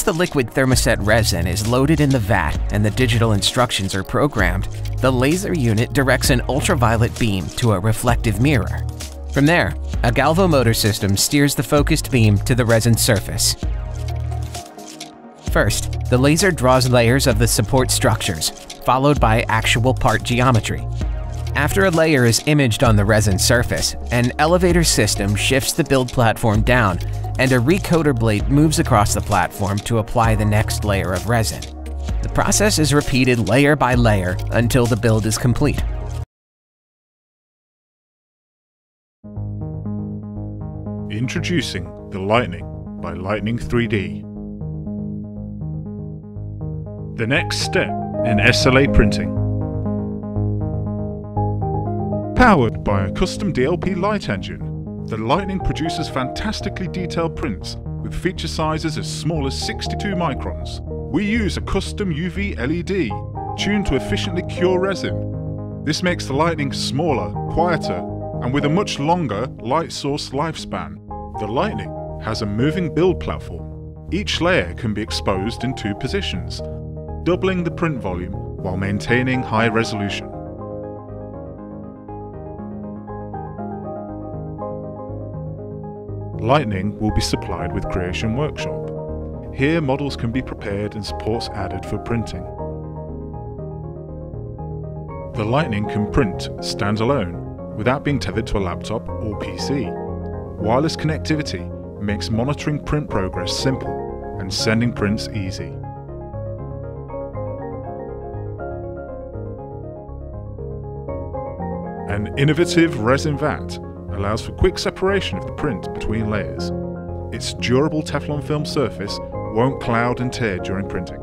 the liquid thermoset resin is loaded in the vat and the digital instructions are programmed, the laser unit directs an ultraviolet beam to a reflective mirror. From there, a galvomotor system steers the focused beam to the resin surface. First, the laser draws layers of the support structures, followed by actual part geometry. After a layer is imaged on the resin surface, an elevator system shifts the build platform down, and a recoater blade moves across the platform to apply the next layer of resin. The process is repeated layer by layer until the build is complete. Introducing the Lightning by Lightning 3D. The next step in SLA printing. Powered by a custom DLP light engine, the Lightning produces fantastically detailed prints with feature sizes as small as 62 microns. We use a custom UV LED tuned to efficiently cure resin. This makes the Lightning smaller, quieter, and with a much longer light source lifespan. The Lightning has a moving build platform. Each layer can be exposed in 2 positions, doubling the print volume while maintaining high resolution. Lightning will be supplied with Creation Workshop. Here models can be prepared and supports added for printing. The Lightning can print standalone without being tethered to a laptop or PC. Wireless connectivity makes monitoring print progress simple and sending prints easy. An innovative resin vat allows for quick separation of the print between layers. Its durable Teflon film surface won't cloud and tear during printing.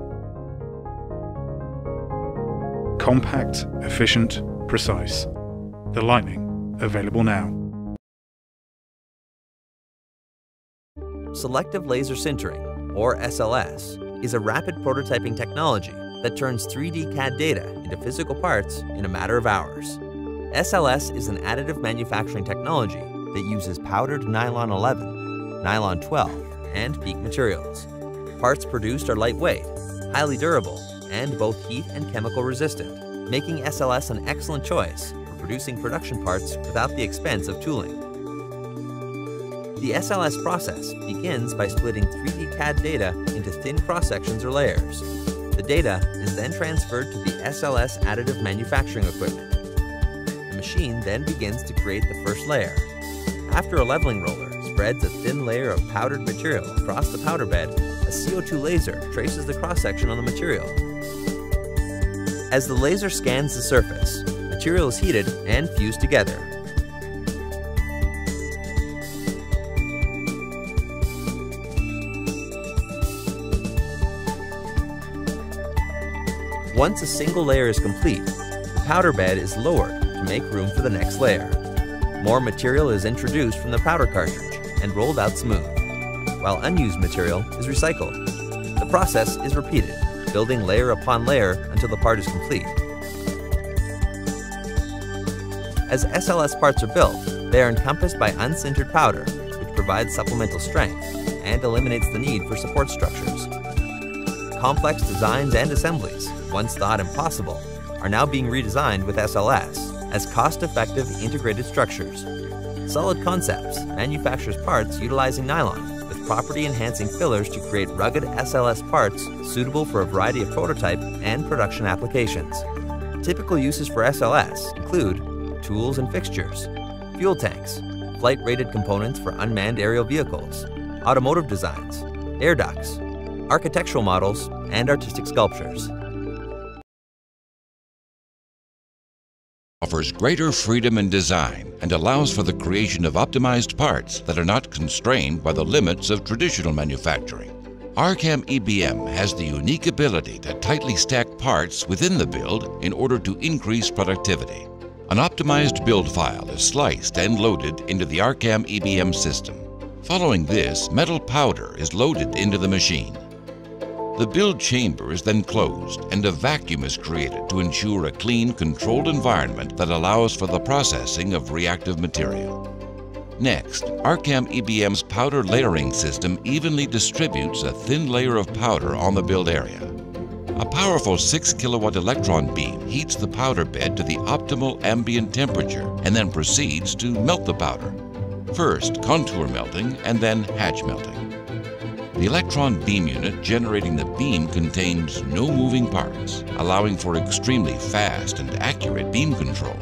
Compact, efficient, precise. The Lightning, available now. Selective laser sintering, or SLS, is a rapid prototyping technology that turns 3D CAD data into physical parts in a matter of hours. SLS is an additive manufacturing technology that uses powdered nylon 11, nylon 12, and PEEK materials. Parts produced are lightweight, highly durable, and both heat and chemical resistant, making SLS an excellent choice for producing production parts without the expense of tooling. The SLS process begins by splitting 3D CAD data into thin cross-sections or layers. The data is then transferred to the SLS additive manufacturing equipment. The machine then begins to create the first layer. After a leveling roller spreads a thin layer of powdered material across the powder bed, a CO2 laser traces the cross-section on the material. As the laser scans the surface, material is heated and fused together. Once a single layer is complete, the powder bed is lowered to make room for the next layer. More material is introduced from the powder cartridge and rolled out smooth, while unused material is recycled. The process is repeated, building layer upon layer until the part is complete. As SLS parts are built, they are encompassed by unsintered powder, which provides supplemental strength and eliminates the need for support structures. Complex designs and assemblies, once thought impossible, are now being redesigned with SLS as cost-effective integrated structures. Solid Concepts manufactures parts utilizing nylon with property-enhancing fillers to create rugged SLS parts suitable for a variety of prototype and production applications. Typical uses for SLS include tools and fixtures, fuel tanks, flight-rated components for unmanned aerial vehicles, automotive designs, air ducts, architectural models, and artistic sculptures. Offers greater freedom in design and allows for the creation of optimized parts that are not constrained by the limits of traditional manufacturing. Arcam EBM has the unique ability to tightly stack parts within the build in order to increase productivity. An optimized build file is sliced and loaded into the Arcam EBM system. Following this, metal powder is loaded into the machine. The build chamber is then closed and a vacuum is created to ensure a clean, controlled environment that allows for the processing of reactive material. Next, Arcam EBM's powder layering system evenly distributes a thin layer of powder on the build area. A powerful 6 kilowatt electron beam heats the powder bed to the optimal ambient temperature and then proceeds to melt the powder. First, contour melting and then hatch melting. The electron beam unit generating the beam contains no moving parts, allowing for extremely fast and accurate beam control.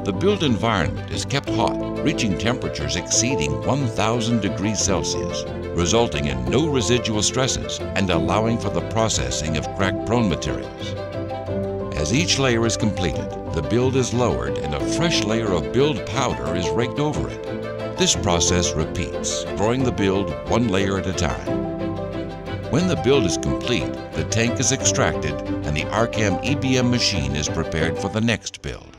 The build environment is kept hot, reaching temperatures exceeding 1000 degrees Celsius, resulting in no residual stresses and allowing for the processing of crack-prone materials. As each layer is completed, the build is lowered and a fresh layer of build powder is raked over it. This process repeats, growing the build one layer at a time. When the build is complete, the tank is extracted and the Arcam EBM machine is prepared for the next build.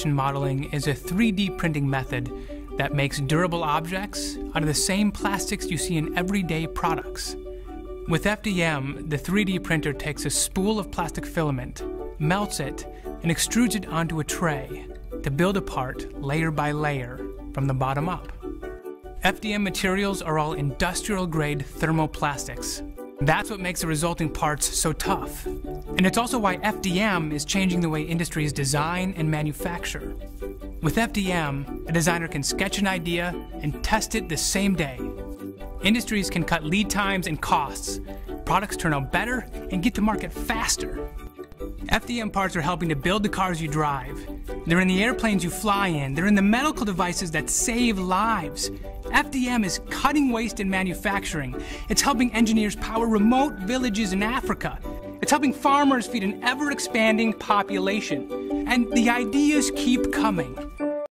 Modeling is a 3D printing method that makes durable objects out of the same plastics you see in everyday products. With FDM, the 3D printer takes a spool of plastic filament, melts it, and extrudes it onto a tray to build a part layer by layer from the bottom up. FDM materials are all industrial-grade thermoplastics. That's what makes the resulting parts so tough. And it's also why FDM is changing the way industries design and manufacture. With FDM, a designer can sketch an idea and test it the same day. Industries can cut lead times and costs. Products turn out better and get to market faster. FDM parts are helping to build the cars you drive. They're in the airplanes you fly in. They're in the medical devices that save lives. FDM is cutting waste in manufacturing. It's helping engineers power remote villages in Africa. It's helping farmers feed an ever-expanding population. And the ideas keep coming.